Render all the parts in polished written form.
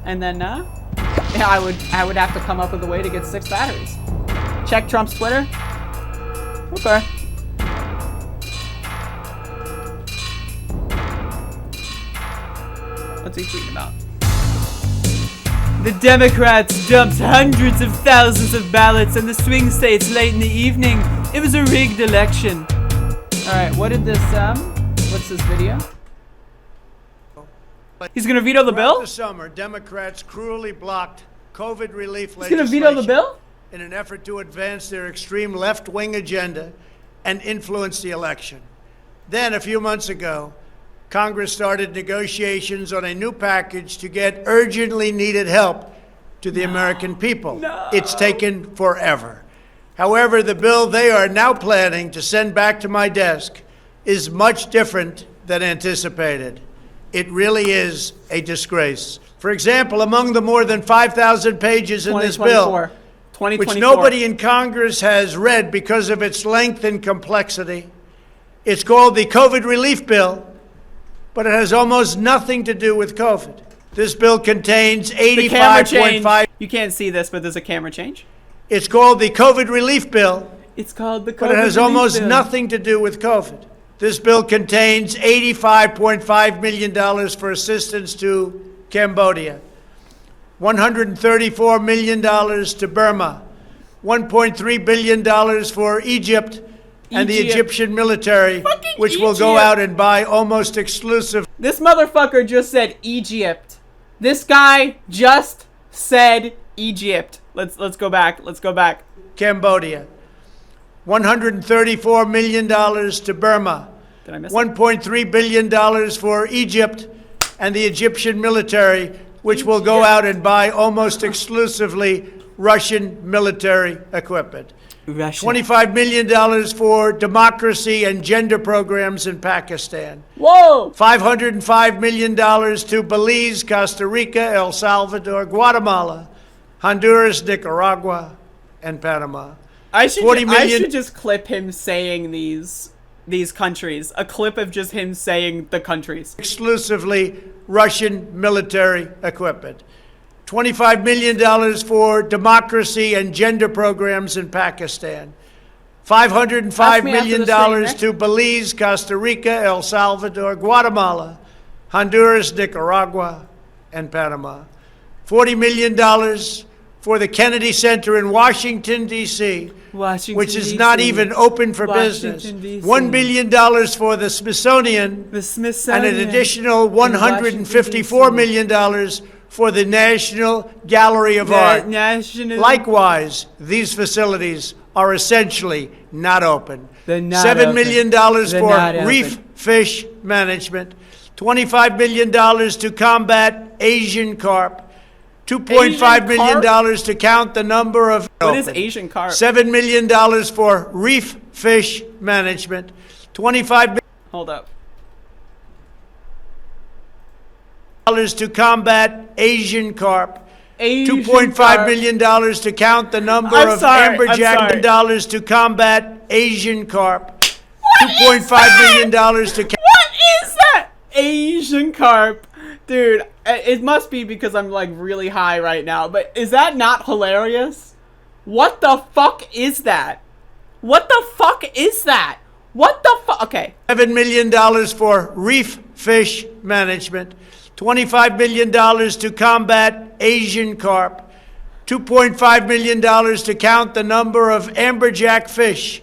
and then yeah, I would have to come up with a way to get 6 batteries. Check Trump's Twitter. Okay. What's he tweeting about? The Democrats dumped hundreds of thousands of ballots in the swing states late in the evening. It was a rigged election. All right, what did this what's this video? He's gonna veto the bill? This summer, Democrats cruelly blocked COVID relief legislation. He's gonna veto the bill? In an effort to advance their extreme left-wing agenda and influence the election. Then, a few months ago, Congress started negotiations on a new package to get urgently needed help to the American people. It's taken forever. However, the bill they are now planning to send back to my desk is much different than anticipated. It really is a disgrace. For example, among the more than 5,000 pages in this bill, which nobody in Congress has read because of its length and complexity, it's called the COVID Relief Bill, but it has almost nothing to do with COVID. This bill contains 85.5... You can't see this, but there's a camera change. It's called the COVID Relief Bill. It's called the COVID But it has almost nothing to do with COVID. This bill contains $85.5 million for assistance to Cambodia, $134 million to Burma, $1.3 billion for Egypt and the Egyptian military, which will go out and buy almost exclusive. This motherfucker just said Egypt. This guy just said Egypt. Let's go back. Let's go back. Cambodia. $134 million to Burma. Did I miss $1.3 billion for Egypt and the Egyptian military, which will go out and buy almost exclusively Russian military equipment. $25 million for democracy and gender programs in Pakistan. Whoa! $505 million to Belize, Costa Rica, El Salvador, Guatemala, Honduras, Nicaragua, and Panama. I should just clip him saying these countries. A clip of just him saying the countries. Exclusively Russian military equipment. $25 million for democracy and gender programs in Pakistan. $505 million to Belize, Costa Rica, El Salvador, Guatemala, Honduras, Nicaragua, and Panama. $40 million for the Kennedy Center in Washington, D.C., which is not even open for business. $1 billion for the Smithsonian, and an additional $154 million for the National Gallery of Art. Likewise, these facilities are essentially not open. $7 million for reef fish management, $25 million to combat Asian carp, $2.5 million to count the number of... What is Asian carp? $7 million for reef fish management, $25 Hold up. to combat Asian carp, $2.5 million to count the number of amberjack dollars to combat Asian carp, $2.5 million to... What is that? Asian carp. Dude, it must be because I'm like really high right now, but is that not hilarious? What the fuck is that? What the fuck is that? What the fuck? Okay. $7 million for reef fish management, $25 million to combat Asian carp, $2.5 million to count the number of amberjack fish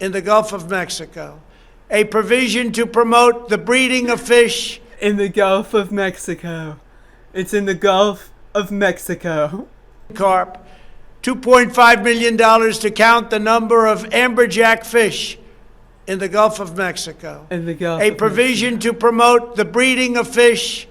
in the Gulf of Mexico, a provision to promote the breeding of fish in the Gulf of Mexico. It's in the Gulf of Mexico. Carp, $2.5 million to count the number of amberjack fish in the Gulf of Mexico. In the Gulf a provision to promote the breeding of fish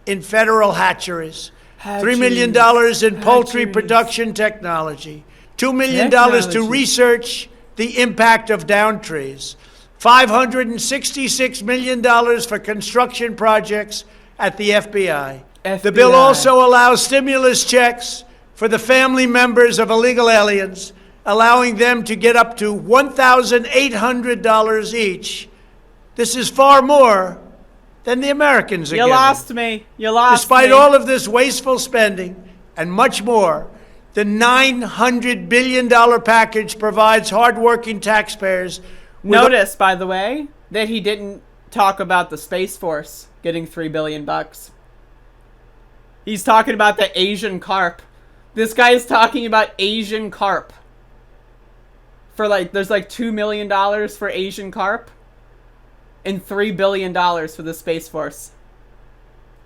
in federal hatcheries. $3 million in poultry production technology. $2 million to research the impact of down trees. $566 million for construction projects at the FBI. The bill also allows stimulus checks for the family members of illegal aliens, allowing them to get up to $1,800 each. This is far more than the Americans are You giving. lost me. You lost Despite me. all of this wasteful spending and much more, the $900 billion package provides hardworking taxpayers with... Notice, by the way, that he didn't talk about the Space Force getting $3 billion. He's talking about the Asian carp. This guy is talking about Asian carp. For like, there's like $2 million for Asian carp and $3 billion for the Space Force.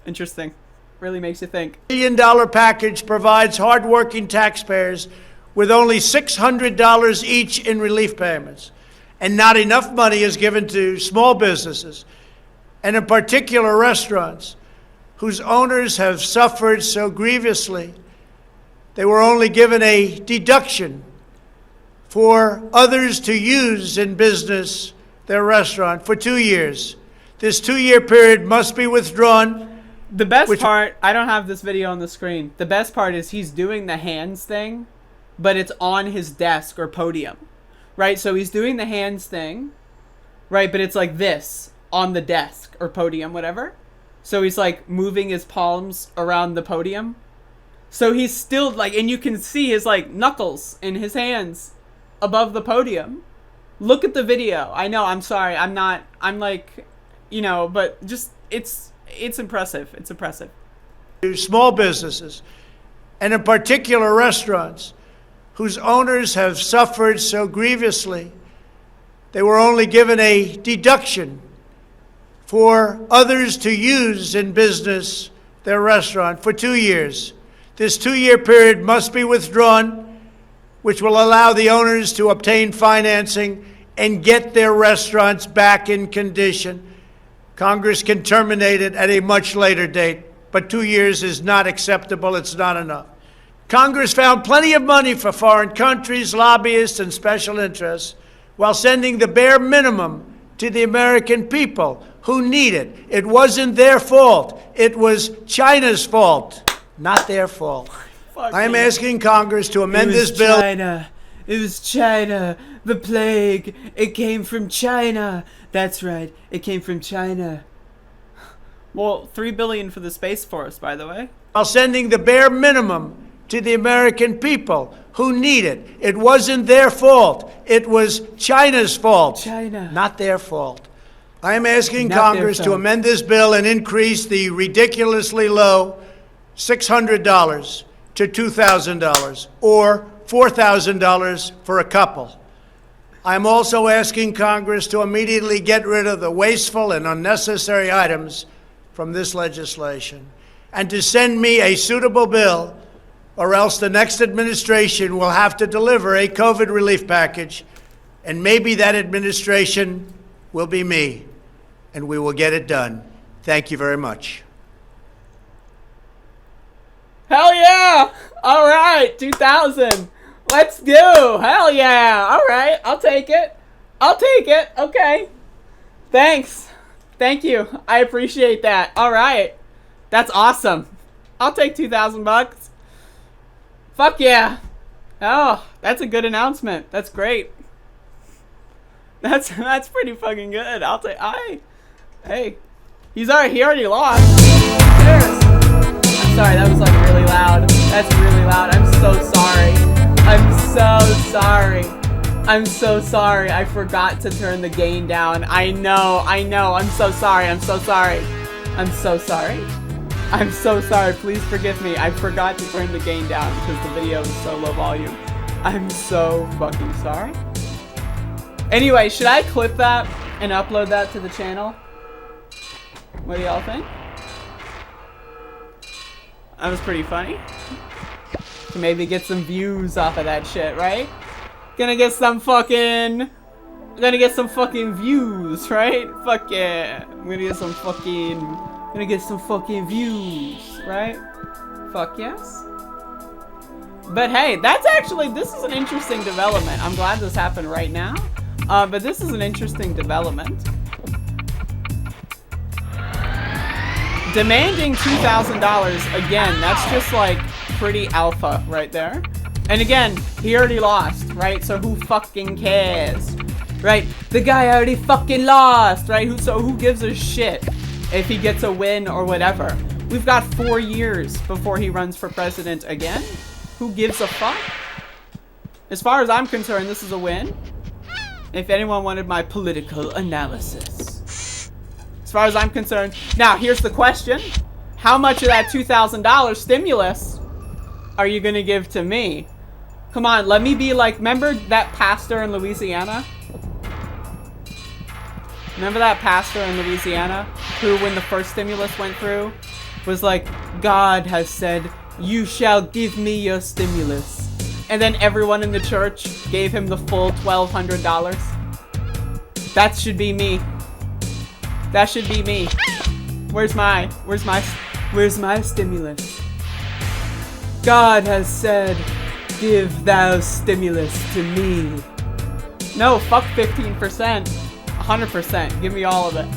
Interesting. Really makes you think. $1 billion package provides hardworking taxpayers with only $600 each in relief payments. And not enough money is given to small businesses, and in particular restaurants, whose owners have suffered so grievously. They were only given a deduction for others to use in business their restaurant for 2 years. This 2-year period must be withdrawn. The best part, I don't have this video on the screen. The best part is he's doing the hands thing, but it's on his desk or podium, right? So he's doing the hands thing, right? But it's like this on the desk or podium, whatever. So he's like moving his palms around the podium. So he's still like, and you can see his like knuckles in his hands above the podium. Look at the video. I know, I'm sorry. I'm like, you know, but just, it's impressive. It's impressive. To small businesses, and in particular restaurants, whose owners have suffered so grievously. They were only given a deduction for others to use in business their restaurant for 2 years. This 2-year period must be withdrawn, which will allow the owners to obtain financing and get their restaurants back in condition. Congress can terminate it at a much later date, but 2 years is not acceptable. It's not enough. Congress found plenty of money for foreign countries, lobbyists, and special interests, while sending the bare minimum to the American people who need it. It wasn't their fault. It was China's fault, not their fault. I am asking Congress to amend this bill. China. It was China. The plague. It came from China. That's right. It came from China. Well, $3 billion for the Space Force, by the way. While sending the bare minimum to the American people who need it. It wasn't their fault. It was China's fault. China. Not their fault. I am asking Congress to amend this bill and increase the ridiculously low $600 to $2,000 or $4,000 for a couple. I'm also asking Congress to immediately get rid of the wasteful and unnecessary items from this legislation and to send me a suitable bill, or else the next administration will have to deliver a COVID relief package, and maybe that administration will be me, and we will get it done. Thank you very much. Hell yeah! All right, 2,000. Let's do. Hell yeah! All right, I'll take it. I'll take it. Okay. Thanks. Thank you. I appreciate that. All right. That's awesome. I'll take $2,000. Fuck yeah. Oh, that's a good announcement. That's great. That's pretty fucking good. I'll take. Hey, he already lost. Cheers. I'm sorry. That was like really loud. That's really loud. I'm so sorry. I'm so sorry. I'm so sorry. I forgot to turn the gain down. I know. I'm so sorry. I'm so sorry. I'm so sorry. I'm so sorry. Please forgive me. I forgot to turn the gain down because the video was so low volume. I'm so fucking sorry. Anyway, should I clip that and upload that to the channel? What do y'all think? That was pretty funny. To maybe get some views off of that shit, right? Gonna get some fucking views, right? Fuck yeah. I'm gonna get some fucking views, right? Fuck yes. But hey, this is an interesting development. I'm glad this happened right now. But this is an interesting development. Demanding $2,000, again, that's just like pretty alpha right there. And again, he already lost, right? So who fucking cares? Right? The guy already fucking lost, right? So who gives a shit? if he gets a win or whatever. We've got 4 years before he runs for president again. Who gives a fuck? As far as I'm concerned, this is a win. If anyone wanted my political analysis. As far as I'm concerned. Now, here's the question. How much of that $2,000 stimulus are you gonna give to me? Come on, let me be like, remember that pastor in Louisiana? Remember that pastor in Louisiana who, when the first stimulus went through, was like, God has said, you shall give me your stimulus. And then everyone in the church gave him the full $1,200. That should be me. That should be me. Where's my stimulus? God has said, give thou stimulus to me. No, fuck 15%. 100%. Give me all of it.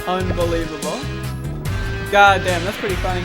Unbelievable. God damn, that's pretty funny.